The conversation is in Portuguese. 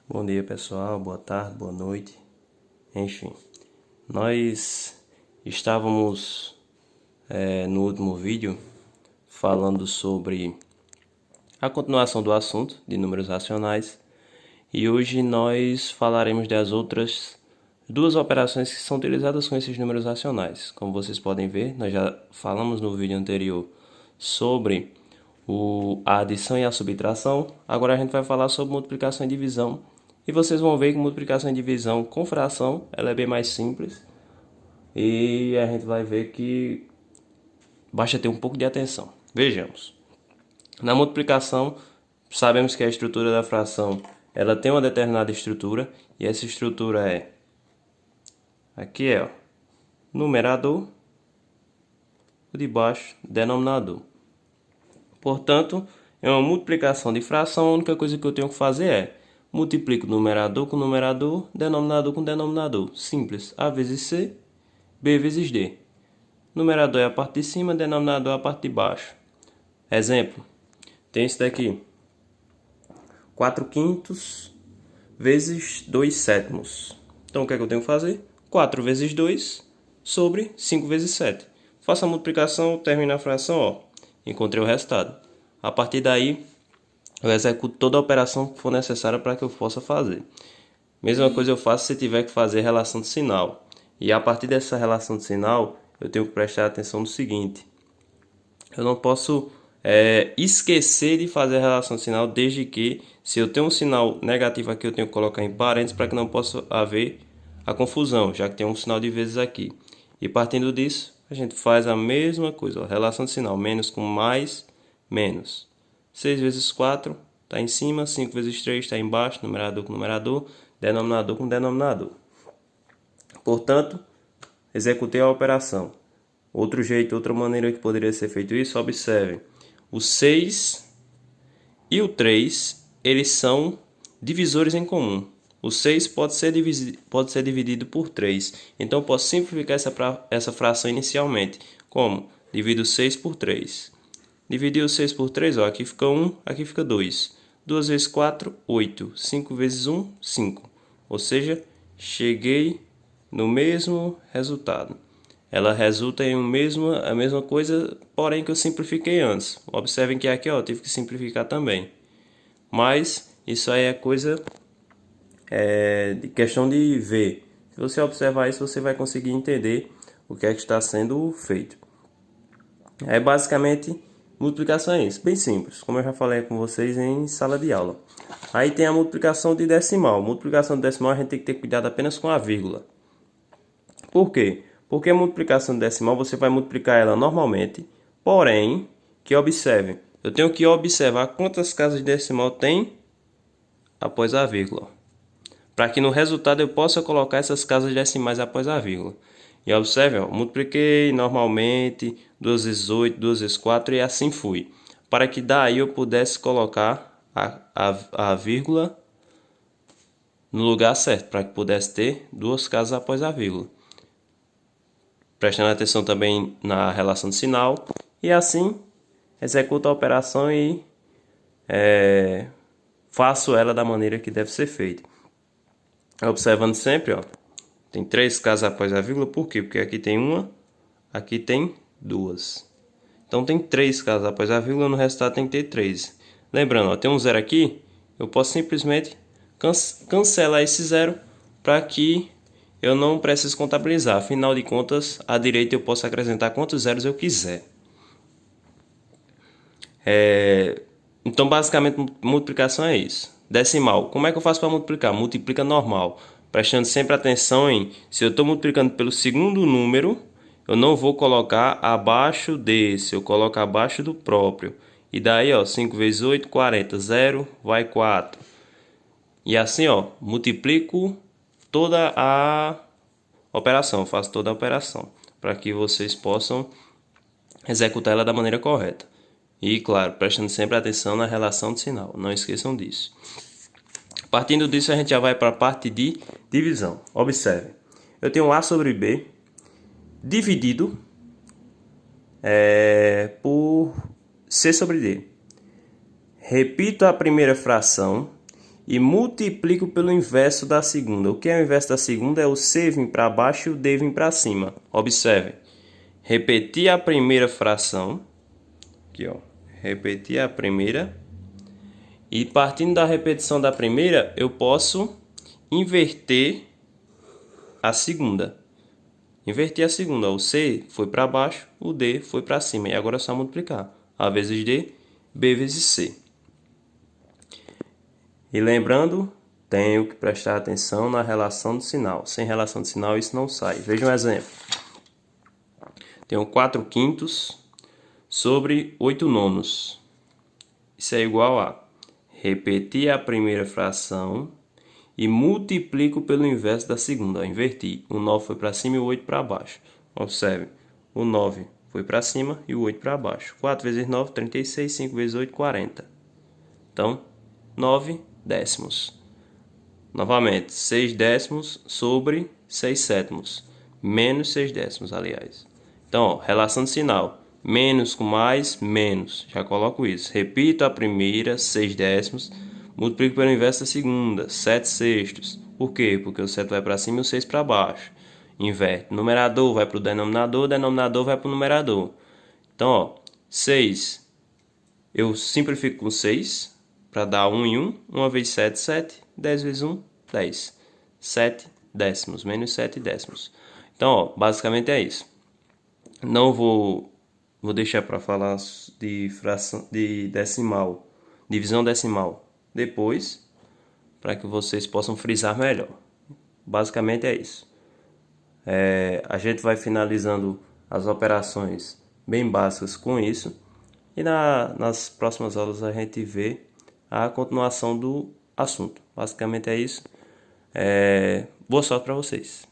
Bom dia, pessoal. Boa tarde, boa noite. Enfim, nós estávamos no último vídeo falando sobre a continuação do assunto de números racionais e hoje nós falaremos das outras duas operações que são utilizadas com esses números racionais. Como vocês podem ver, nós já falamos no vídeo anterior sobre a adição e a subtração. Agora a gente vai falar sobre multiplicação e divisão. E vocês vão ver que multiplicação e divisão com fração ela é bem mais simples. E a gente vai ver que basta ter um pouco de atenção. Vejamos. Na multiplicação, sabemos que a estrutura da fração ela tem uma determinada estrutura. E essa estrutura é... Aqui é, ó, numerador. O de baixo, denominador. Portanto, é uma multiplicação de fração. A única coisa que eu tenho que fazer é multiplico numerador com numerador, denominador com denominador. Simples. A vezes C, B vezes D. Numerador é a parte de cima, denominador é a parte de baixo. Exemplo. Tem esse daqui. 4 quintos vezes 2 sétimos. Então, o que é que eu tenho que fazer? 4 vezes 2 sobre 5 vezes 7. Faço a multiplicação, termino a fração, ó. Encontrei o resultado. A partir daí, eu executo toda a operação que for necessária para que eu possa fazer. Mesma coisa eu faço se tiver que fazer relação de sinal. E a partir dessa relação de sinal, eu tenho que prestar atenção no seguinte. Eu não posso esquecer de fazer a relação de sinal, desde que, se eu tenho um sinal negativo aqui, eu tenho que colocar em parênteses para que não possa haver a confusão, já que tem um sinal de vezes aqui. E partindo disso, a gente faz a mesma coisa, ó, relação de sinal, menos com mais, menos. 6 vezes 4 está em cima, 5 vezes 3 está embaixo, numerador com numerador, denominador com denominador. Portanto, executei a operação. Outro jeito, outra maneira que poderia ser feito isso, observe. O 6 e o 3, eles são divisores em comum. O 6 pode ser dividido por 3. Então, eu posso simplificar essa fração inicialmente. Como? Divido 6 por 3. Dividir o 6 por 3, ó, aqui fica 1, aqui fica 2. 2 vezes 4, 8. 5 vezes 1, 5. Ou seja, cheguei no mesmo resultado. Ela resulta em a mesma coisa, porém que eu simplifiquei antes. Observem que aqui, ó, eu tive que simplificar também. Mas isso aí é coisa de questão de ver. Se você observar isso, você vai conseguir entender o que é que está sendo feito. É basicamente multiplicação é isso, bem simples, como eu já falei com vocês em sala de aula. Aí tem a multiplicação de decimal. Multiplicação de decimal a gente tem que ter cuidado apenas com a vírgula. Por quê? Porque a multiplicação de decimal você vai multiplicar ela normalmente, porém, que observe, eu tenho que observar quantas casas de decimal tem após a vírgula, para que no resultado eu possa colocar essas casas decimais após a vírgula. E observe, ó, multipliquei normalmente 2 vezes 8, 2 vezes 4 e assim fui, para que daí eu pudesse colocar a vírgula no lugar certo, para que pudesse ter duas casas após a vírgula. Prestando atenção também na relação de sinal. E assim, executo a operação e faço ela da maneira que deve ser feita. Observando sempre, ó, tem 3 casas após a vírgula. Por quê? Porque aqui tem uma, aqui tem 2. Então tem 3 casas após a vírgula, no resultado tem que ter 3. Lembrando, ó, tem um zero aqui, eu posso simplesmente cancelar esse zero para que eu não preciso contabilizar. Afinal de contas, à direita eu posso acrescentar quantos zeros eu quiser. Então, basicamente, multiplicação é isso. Decimal. Como é que eu faço para multiplicar? Multiplica normal. Prestando sempre atenção em, se eu estou multiplicando pelo segundo número, eu não vou colocar abaixo desse, eu coloco abaixo do próprio. E daí, ó, 5 vezes 8, 40. 0, vai 4. E assim, ó, multiplico toda a operação, faço toda a operação, para que vocês possam executar ela da maneira correta. E, claro, prestando sempre atenção na relação de sinal, não esqueçam disso. Partindo disso, a gente já vai para a parte de divisão. Observe, eu tenho A sobre B dividido por C sobre D. Repito a primeira fração e multiplico pelo inverso da segunda. O que é o inverso da segunda? É o C vir para baixo e o D vir para cima. Observe. Repetir a primeira fração. Aqui, ó. Repetir a primeira. E partindo da repetição da primeira, eu posso inverter a segunda. Inverter a segunda. O C foi para baixo, o D foi para cima. E agora é só multiplicar. A vezes D, B vezes C. E lembrando, tenho que prestar atenção na relação do sinal. Sem relação de sinal isso não sai. Veja um exemplo. Tenho 4/5 sobre 8/9. Isso é igual a repetir a primeira fração e multiplico pelo inverso da segunda. Inverti. O 9 foi para cima e o 8 para baixo. Observe. O 9 foi para cima e o 8 para baixo. 4 vezes 9, 36. 5 vezes 8, 40. Então, 9 décimos. Novamente, 6 décimos sobre 6 sétimos. Menos 6 décimos, aliás. Então, ó, relação de sinal. Menos com mais, menos. Já coloco isso. Repito a primeira, 6 décimos. Multiplico pelo inverso da segunda, 7 sextos. Por quê? Porque o 7 vai para cima e o 6 para baixo. Inverte. Numerador vai para o denominador vai para o numerador. Então, ó, 6. Eu simplifico com 6 para dar 1 em 1. 1 vezes 7, 7. 10 vezes 1, 10. 7 décimos, menos 7 décimos. Então, ó, basicamente é isso. Não vou deixar para falar de fração, de decimal, divisão decimal depois, para que vocês possam frisar melhor. Basicamente é isso. A gente vai finalizando as operações bem básicas com isso. E nas próximas aulas a gente vê a continuação do assunto. Basicamente é isso. Boa sorte para vocês.